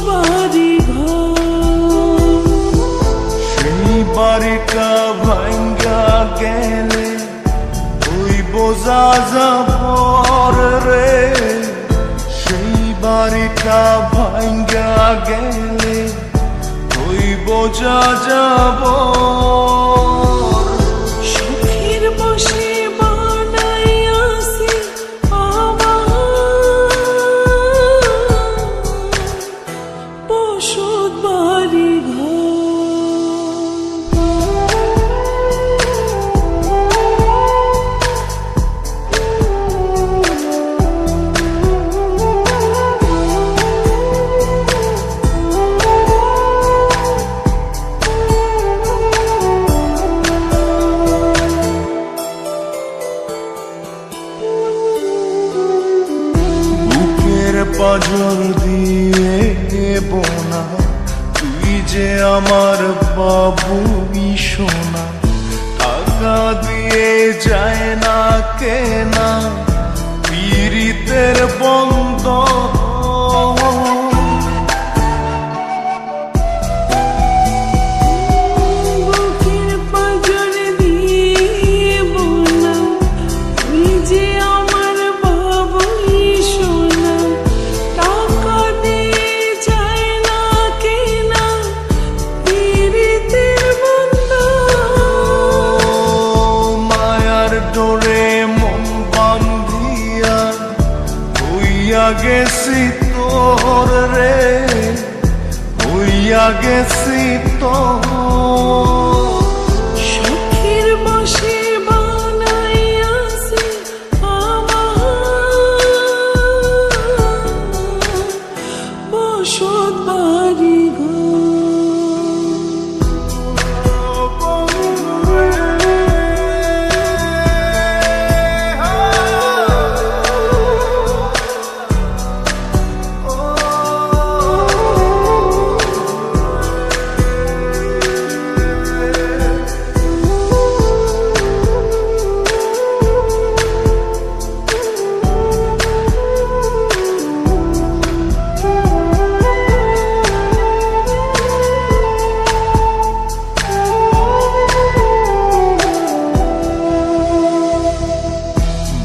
বাড়ি ঘর, সেই বাড়িটা ভাঙ্গা গেলে ওই বোঝা যাবর রে, সেই বাড়িটা ভাঙ্গা গেলে ওই বোঝা যাব। সুখের বসে বানাইয়াছি আমার বসত বাড়ি ঘর। পাজর দিয়ে বোনা তুই যে আমার বাবুই সোনা, টাকা দিয়ে যায় না কেনা পীড়িতের বন্ধন। বুকের পাঁজর দিয়ে বোনা তুই যে আমার বাবুই সোনা, টাকা দিয়ে যায় না কেনা পীড়িতের বন্ধন। মায়ার ডোরে মন বান্ধিয়া হইয়া গেছি তোর রে, হইয়া গেছি তোর। সুখের বসে বানাইয়াছি আমার বসত বাড়ি ঘর।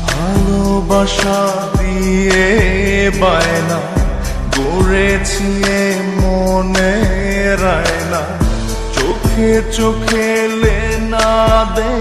ভালোবাসা দিয়ে বায়না গড়েছি মনে রায়না, চোখে চোখে লেনা দে